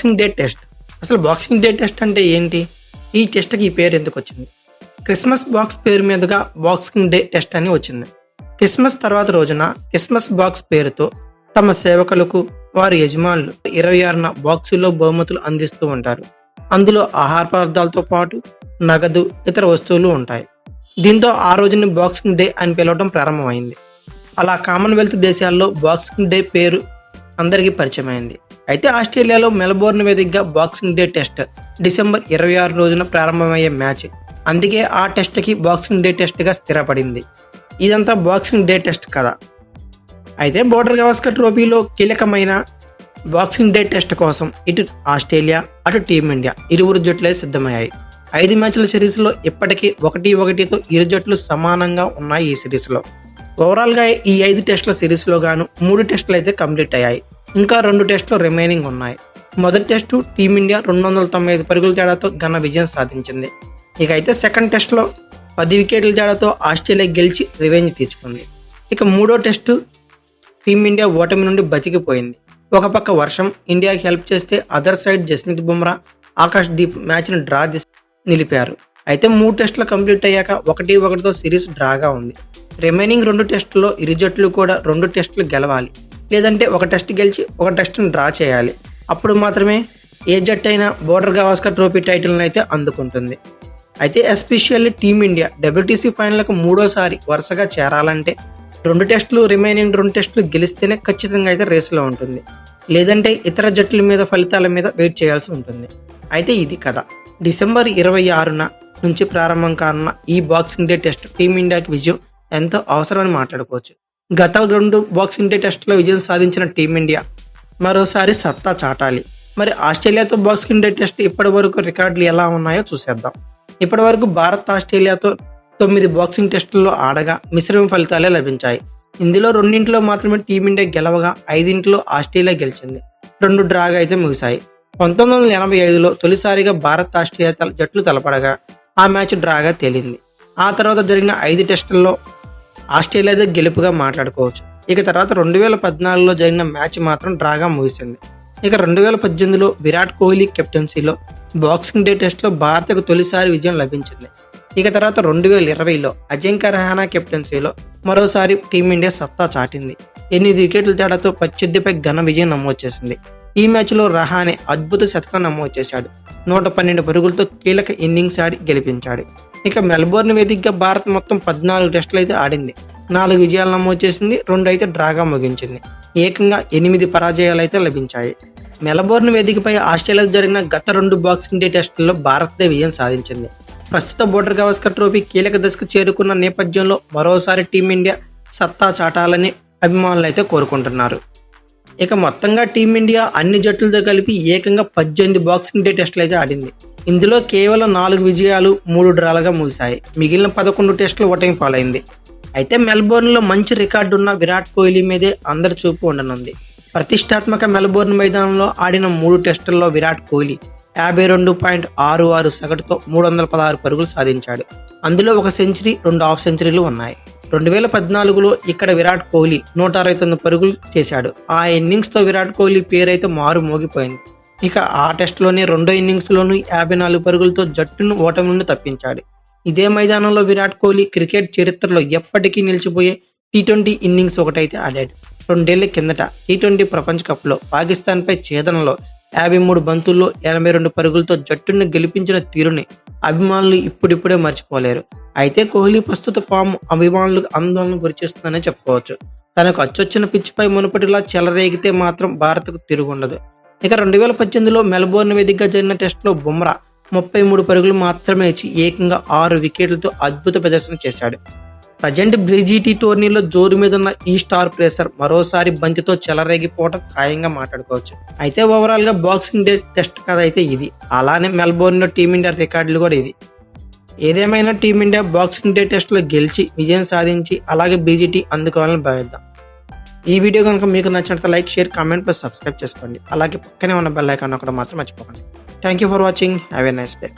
Boxing day test. అసలు boxing day test అంటే ఏంటి? ఈ టెస్ట్కి ఈ పేరు ఎందుకు వచ్చింది? క్రిస్మస్ బాక్స్ పేరు మీదుగా బాక్సింగ్ డే టెస్ట్ అని వచ్చింది. క్రిస్మస్ తర్వాత రోజున క్రిస్మస్ బాక్స్ పేరుతో తమ సేవకులకు వారి యజమానులు 26న బాక్సుల్లో బహుమతులు అందిస్తూ ఉంటారు. అందులో ఆహార పదార్థాలతో పాటు నగదు, ఇతర వస్తువులు ఉంటాయి. దీంతో ఆ రోజుని బాక్సింగ్ డే అని పిలవడం ప్రారంభమైంది. అలా కామన్వెల్త్ దేశాల్లో బాక్సింగ్ డే పేరు అందరికీ పరిచయం అయింది. అయితే ఆస్ట్రేలియాలో మెల్బోర్న్ వేదికగా బాక్సింగ్ డే టెస్ట్ డిసెంబర్ 26 రోజున ప్రారంభమయ్యే మ్యాచ్. అందుకే ఆ టెస్ట్కి బాక్సింగ్ డే టెస్ట్గా స్థిరపడింది. ఇదంతా బాక్సింగ్ డే టెస్ట్ కదా. అయితే బోర్డర్ గవాస్కర్ ట్రోఫీలో కీలకమైన బాక్సింగ్ డే టెస్ట్ కోసం ఇటు ఆస్ట్రేలియా అటు టీమిండియా ఇరువురు జట్లే సిద్ధమయ్యాయి. 5 మ్యాచ్ల సిరీస్లో ఇప్పటికీ 1-1తో ఇరు జట్లు సమానంగా ఉన్నాయి. ఈ సిరీస్లో ఓవరాల్గా ఈ 5 టెస్టుల సిరీస్లో గాను 3 టెస్టులు అయితే కంప్లీట్ అయ్యాయి. ఇంకా 2 టెస్టులు రిమైనింగ్ ఉన్నాయి. మొదటి టెస్టు టీమిండియా 295 పరుగుల తేడాతో ఘన విజయం సాధించింది. ఇక అయితే సెకండ్ టెస్ట్లో 10 వికెట్ల తేడాతో ఆస్ట్రేలియా గెలిచి రివెంజ్ తీర్చుకుంది. ఇక మూడో టెస్టు టీమిండియా ఓటమి నుండి బతికిపోయింది. ఒక పక్క వర్షం ఇండియాకి హెల్ప్ చేస్తే అదర్ సైడ్ జస్ప్రీత్ బుమ్రా, ఆకాష్ దీప్ మ్యాచ్ను డ్రా నిలిపారు. అయితే 3 టెస్టులు కంప్లీట్ అయ్యాక 1-1తో సిరీస్ డ్రాగా ఉంది. రిమైనింగ్ 2 టెస్టుల్లో ఇరు జట్లు కూడా 2 టెస్టులు గెలవాలి, లేదంటే ఒక టెస్ట్ గెలిచి ఒక టెస్ట్ను డ్రా చేయాలి. అప్పుడు మాత్రమే ఏ జట్టు అయినా బోర్డర్ గవాస్కర్ ట్రోఫీ టైటిల్ని అయితే అందుకుంటుంది. అయితే ఎస్పెషల్లీ టీమిండియా WTC ఫైనల్కు 3వ వరుసగా చేరాలంటే 2 టెస్టులు రిమైనింగ్ 2 టెస్టులు గెలిస్తేనే ఖచ్చితంగా అయితే రేసులో ఉంటుంది, లేదంటే ఇతర జట్ల మీద ఫలితాల మీద వెయిట్ చేయాల్సి ఉంటుంది. అయితే ఇది కథ. డిసెంబర్ 26న నుంచి ప్రారంభం కానున్న ఈ బాక్సింగ్ డే టెస్ట్ టీమిండియాకి విజయం ఎంతో అవసరమని మాట్లాడుకోవచ్చు. గత 2 బాక్సింగ్ డే టెస్టులో విజయం సాధించిన టీమిండియా మరోసారి సత్తా చాటాలి. మరి ఆస్ట్రేలియాతో బాక్సింగ్ డే టెస్ట్ ఇప్పటి వరకు రికార్డులు ఎలా ఉన్నాయో చూసేద్దాం. ఇప్పటి వరకు భారత్ ఆస్ట్రేలియాతో 9 బాక్సింగ్ టెస్టుల్లో ఆడగా మిశ్రమ ఫలితాలే లభించాయి. ఇందులో 2 మాత్రమే టీమిండియా గెలవగా 5 ఆస్ట్రేలియా గెలిచింది. 2 డ్రాగా అయితే ముగిశాయి. 1985లో తొలిసారిగా భారత్ ఆస్ట్రేలియా జట్లు తలపడగా ఆ మ్యాచ్ డ్రాగా తేలింది. ఆ తర్వాత జరిగిన 5 టెస్టుల్లో ఆస్ట్రేలియాదే గెలుపుగా మాట్లాడుకోవచ్చు. ఇక తర్వాత 2014లో జరిగిన మ్యాచ్ మాత్రం డ్రాగా ముగిసింది. ఇక 2018లో విరాట్ కోహ్లీ కెప్టెన్సీలో బాక్సింగ్ డే టెస్ట్లో భారత్కు తొలిసారి విజయం లభించింది. ఇక తర్వాత 2020లో అజింక్య రహానా కెప్టెన్సీలో మరోసారి టీమిండియా సత్తా చాటింది. 8 వికెట్ల తేడాతో ప్రత్యర్థిపై ఘన విజయం నమోదు చేసింది. ఈ మ్యాచ్లో రహానే అద్భుత శతకం నమోదు చేశాడు. 112 పరుగులతో కీలక ఇన్నింగ్స్ ఆడి గెలిపించాడు. ఇక మెల్బోర్న్ వేదికగా భారత్ మొత్తం 14 టెస్టులు అయితే ఆడింది. 4 విజయాలు నమోదు చేసింది, 2 అయితే డ్రాగా ముగించింది. ఏకంగా 8 పరాజయాలు అయితే లభించాయి. మెల్బోర్న్ వేదికపై ఆస్ట్రేలియాతో జరిగిన గత 2 బాక్సింగ్ డే టెస్టుల్లో భారత్దే విజయం సాధించింది. ప్రస్తుత బోర్డర్ గవాస్కర్ ట్రోఫీ కీలక దశకు చేరుకున్న నేపథ్యంలో మరోసారి టీమిండియా సత్తా చాటాలని అభిమానులు అయితే కోరుకుంటున్నారు. ఇక మొత్తంగా టీమిండియా అన్ని జట్లతో కలిపి ఏకంగా 18 బాక్సింగ్ డే టెస్టులు అయితే ఆడింది. ఇందులో కేవలం 4 విజయాలు 3 డ్రాలుగా ముగిశాయి. మిగిలిన 11 టెస్టులు ఓటమి పాలైంది. అయితే మెల్బోర్న్లో మంచి రికార్డు ఉన్న విరాట్ కోహ్లీ మీదే అందరి చూపు ఉండనుంది. ప్రతిష్టాత్మక మెల్బోర్న్ మైదానంలో ఆడిన 3 టెస్టుల్లో విరాట్ కోహ్లీ 52.66 సగటుతో 316 పరుగులు సాధించాడు. అందులో 1 సెంచరీ, 2 హాఫ్ సెంచరీలు ఉన్నాయి. 2014లో ఇక్కడ విరాట్ కోహ్లీ 169 పరుగులు చేశాడు. ఆ ఇన్నింగ్స్తో విరాట్ కోహ్లీ పేరైతే మారు మోగిపోయింది. ఇక ఆ టెస్ట్లోనే 2వ ఇన్నింగ్స్లోనూ 54 పరుగులతో జట్టును ఓటమి నుండి తప్పించాడు. ఇదే మైదానంలో విరాట్ కోహ్లీ క్రికెట్ చరిత్రలో ఎప్పటికీ నిలిచిపోయే T20 ఇన్నింగ్స్ ఒకటైతే ఆడాడు. 2 ఏళ్ల కిందట T20 ప్రపంచ కప్లో పాకిస్తాన్పై ఛేదనలో 53 బంతుల్లో 82 పరుగులతో జట్టును గెలిపించిన తీరుని అభిమానులు ఇప్పుడిప్పుడే మర్చిపోలేరు. అయితే కోహ్లీ ప్రస్తుత ఫామ్ అభిమానులకు ఆందోళన గురిచేస్తుందనే చెప్పుకోవచ్చు. తనకు అచ్చొచ్చిన పిచ్చిపై మునుపటిలా చెలరేగితే మాత్రం భారత్కు తిరుగుండదు. ఇక 2018లో మెల్బోర్న్ వేదికగా జరిగిన టెస్టులో బుమ్రా 33 పరుగులు మాత్రమే ఇచ్చి ఏకంగా 6 వికెట్లతో అద్భుత ప్రదర్శన చేశాడు. ప్రజెంట్ BGT టోర్నీలో జోరు మీద ఉన్న ఈ స్టార్ ప్లేసర్ మరోసారి బంతితో చెలరేగిపోవడం ఖాయంగా మాట్లాడుకోవచ్చు. అయితే ఓవరాల్ గా బాక్సింగ్ డే టెస్ట్ కథ అయితే ఇది. అలానే మెల్బోర్న్లో టీమిండియా రికార్డులు కూడా ఇది. ఏదేమైనా టీమిండియా బాక్సింగ్ డే టెస్ట్లో గెలిచి విజయం సాధించి అలాగే BGT అందుకోవాలని భావిద్దాం. ఈ వీడియో కనుక మీకు నచ్చినట్లయితే like, share, comment plus subscribe చేసుకోండి. అలాగే పక్కనే ఉన్న బెల్ ఐకాన్ ఒకటి మాత్రం మర్చిపోకండి. Thank you for watching. Have a nice day.